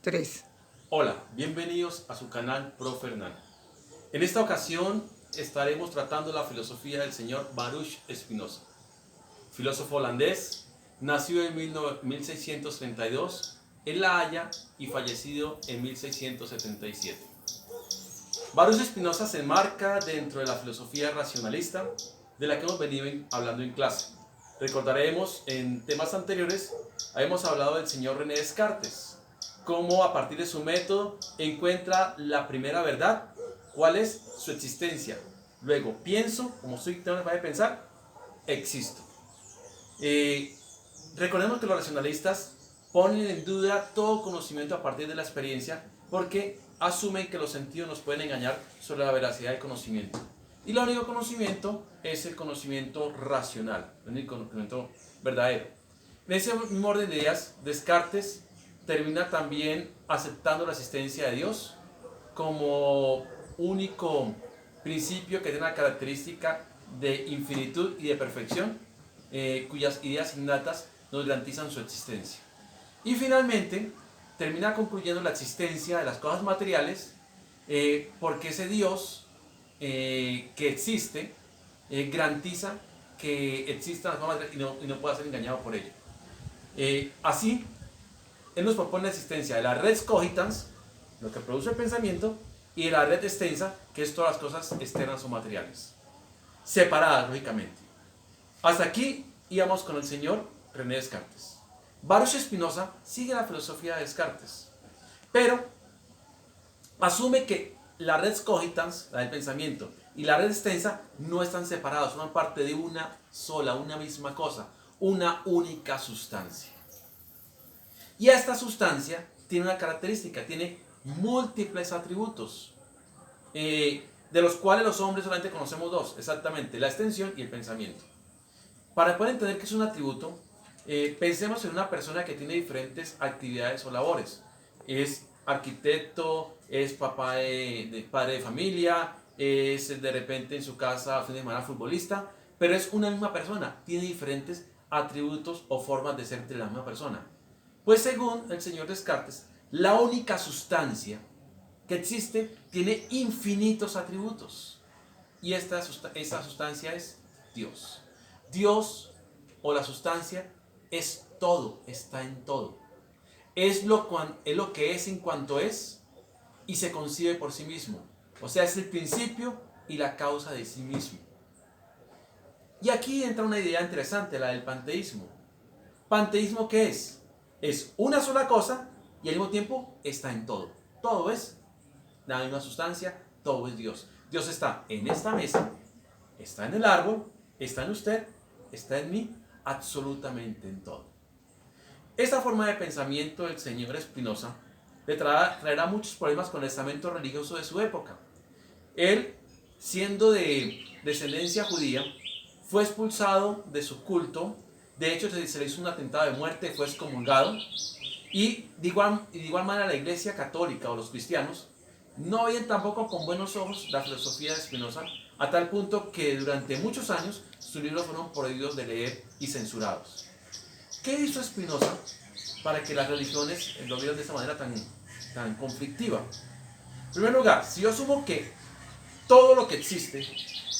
Tres. Hola, bienvenidos a su canal Profe Hernán. En esta ocasión estaremos tratando la filosofía del señor Baruch Spinoza, filósofo holandés, nacido en 1632 en La Haya y fallecido en 1677. Baruch Spinoza se enmarca dentro de la filosofía racionalista de la que hemos venido hablando en clase. Recordaremos en temas anteriores, habíamos hablado del señor René Descartes, cómo a partir de su método encuentra la primera verdad, cuál es su existencia. Luego pienso, como soy capaz de pensar, existo. Recordemos que los racionalistas ponen en duda todo conocimiento a partir de la experiencia porque asumen que los sentidos nos pueden engañar sobre la veracidad del conocimiento. Y el único conocimiento es el conocimiento racional, el único conocimiento verdadero. En ese mismo orden de ideas, Descartes termina también aceptando la existencia de Dios como único principio que tiene una característica de infinitud y de perfección, cuyas ideas innatas nos garantizan su existencia. Y finalmente termina concluyendo la existencia de las cosas materiales, porque ese Dios que existe garantiza que existan las cosas materiales y no pueda ser engañado por ello. Así, él nos propone la existencia de la res cogitans, lo que produce el pensamiento, y de la red extensa, que es todas las cosas externas o materiales, separadas lógicamente. Hasta aquí íbamos con el señor René Descartes. Baruch Spinoza sigue la filosofía de Descartes, pero asume que la res cogitans, la del pensamiento, y la red extensa no están separados, son parte de una sola, una misma cosa, una única sustancia. Y esta sustancia tiene una característica, tiene múltiples atributos, de los cuales los hombres solamente conocemos dos, exactamente, la extensión y el pensamiento. Para poder entender qué es un atributo, pensemos en una persona que tiene diferentes actividades o labores. Es arquitecto, es papá padre de familia, es de repente en su casa fin de semana futbolista, pero es una misma persona, tiene diferentes atributos o formas de ser de la misma persona. Pues según el señor Descartes, la única sustancia que existe tiene infinitos atributos. Y esa sustancia es Dios. Dios o la sustancia es todo, está en todo. Es lo que es en cuanto es y se concibe por sí mismo. O sea, es el principio y la causa de sí mismo. Y aquí entra una idea interesante, la del panteísmo. ¿Panteísmo qué es? Es una sola cosa y al mismo tiempo está en todo. Todo es la misma sustancia, todo es Dios. Dios está en esta mesa, está en el árbol, está en usted, está en mí, absolutamente en todo. Esta forma de pensamiento del señor Spinoza le traerá muchos problemas con el estamento religioso de su época. Él, siendo de descendencia judía, fue expulsado de su culto. De hecho, se le hizo un atentado de muerte, fue excomulgado. Y de igual manera la Iglesia Católica o los cristianos no veían tampoco con buenos ojos la filosofía de Spinoza, a tal punto que durante muchos años sus libros fueron prohibidos de leer y censurados. ¿Qué hizo Spinoza para que las religiones lo vieran de esa manera tan conflictiva? En primer lugar, si yo asumo que todo lo que existe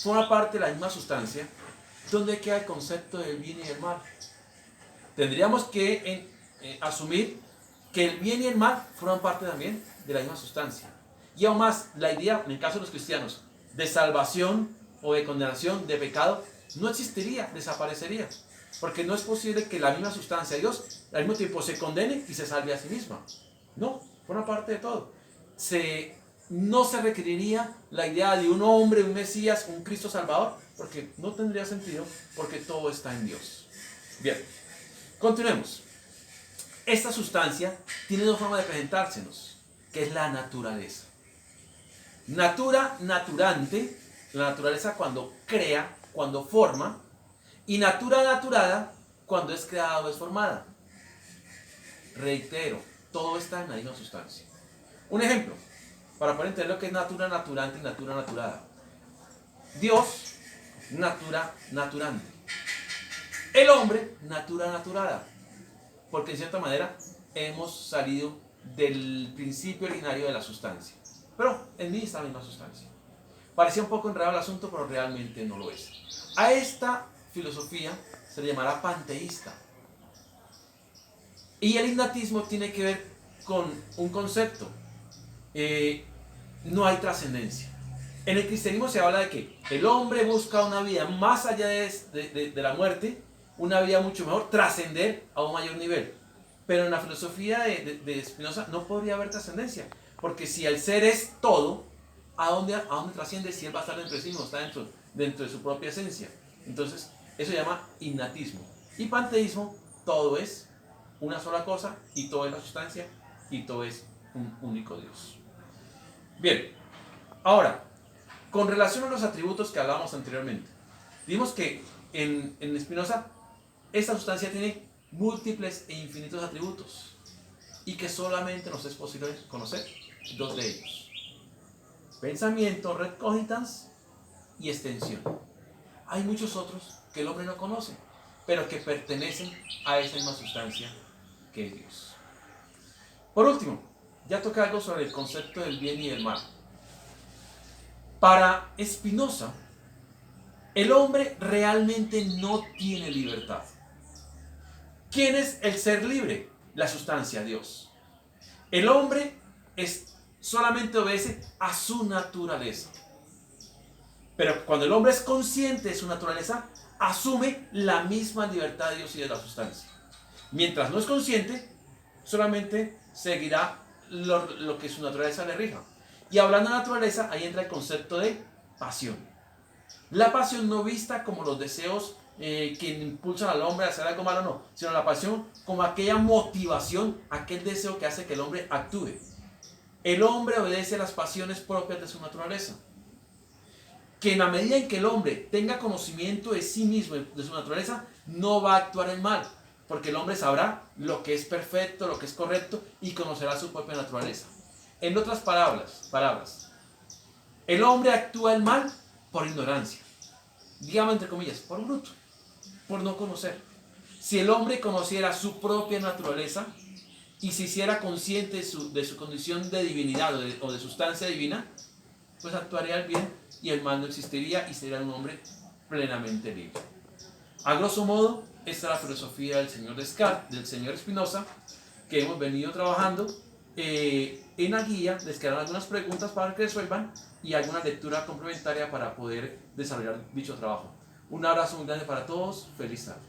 forma parte de la misma sustancia, ¿dónde queda el concepto del bien y del mal? Tendríamos que asumir que el bien y el mal forman parte también de la misma sustancia. Y aún más, la idea, en el caso de los cristianos, de salvación o de condenación, de pecado, no existiría, desaparecería. Porque no es posible que la misma sustancia de Dios al mismo tiempo se condene y se salve a sí misma. No, forma parte de todo. No se requeriría la idea de un hombre, un Mesías, un Cristo Salvador, porque no tendría sentido, porque todo está en Dios. Bien, continuemos. Esta sustancia tiene dos formas de presentársenos, que es la naturaleza. Natura, naturante, la naturaleza cuando crea, cuando forma, y natura, naturada, cuando es creada o es formada. Reitero, todo está en la misma sustancia. Un ejemplo, para poder entender lo que es natura, naturante y natura, naturada. Dios, natura, naturante. El hombre, natura, naturada. Porque en cierta manera hemos salido del principio originario de la sustancia. Pero en mí está la misma sustancia. Parecía un poco enredado el asunto, pero realmente no lo es. A esta filosofía se le llamará panteísta. Y el innatismo tiene que ver con un concepto. No hay trascendencia. En el cristianismo se habla de que el hombre busca una vida más allá de la muerte, una vida mucho mejor, trascender a un mayor nivel. Pero en la filosofía de Spinoza no podría haber trascendencia, porque si el ser es todo, ¿a dónde trasciende si él va a estar dentro de sí mismo, está dentro de su propia esencia? Entonces, eso se llama innatismo. Y panteísmo, todo es una sola cosa, y todo es la sustancia, y todo es un único Dios. Bien, ahora, con relación a los atributos que hablábamos anteriormente, vimos que en Spinoza esta sustancia tiene múltiples e infinitos atributos y que solamente nos es posible conocer dos de ellos: pensamiento, red cogitans, y extensión. Hay muchos otros que el hombre no conoce, pero que pertenecen a esa misma sustancia que es Dios. Por último, ya toca algo sobre el concepto del bien y del mal. Para Spinoza, el hombre realmente no tiene libertad. ¿Quién es el ser libre? La sustancia, Dios. El hombre solamente obedece a su naturaleza. Pero cuando el hombre es consciente de su naturaleza, asume la misma libertad de Dios y de la sustancia. Mientras no es consciente, solamente seguirá lo que su naturaleza le rija. Y hablando de naturaleza, ahí entra el concepto de pasión. La pasión no vista como los deseos que impulsan al hombre a hacer algo malo, no, sino la pasión como aquella motivación, aquel deseo que hace que el hombre actúe. El hombre obedece a las pasiones propias de su naturaleza. Que en la medida en que el hombre tenga conocimiento de sí mismo, de su naturaleza, no va a actuar en mal, porque el hombre sabrá lo que es perfecto, lo que es correcto, y conocerá su propia naturaleza. En otras palabras, el hombre actúa el mal por ignorancia, digamos entre comillas, por bruto, por no conocer. Si el hombre conociera su propia naturaleza y se hiciera consciente de su condición de divinidad o de sustancia divina, pues actuaría el bien y el mal no existiría y sería un hombre plenamente libre. A grosso modo, esta es la filosofía del señor Descartes, del señor Spinoza, que hemos venido trabajando. En la guía les quedan algunas preguntas para que resuelvan y alguna lectura complementaria para poder desarrollar dicho trabajo. Un abrazo muy grande para todos, feliz tarde.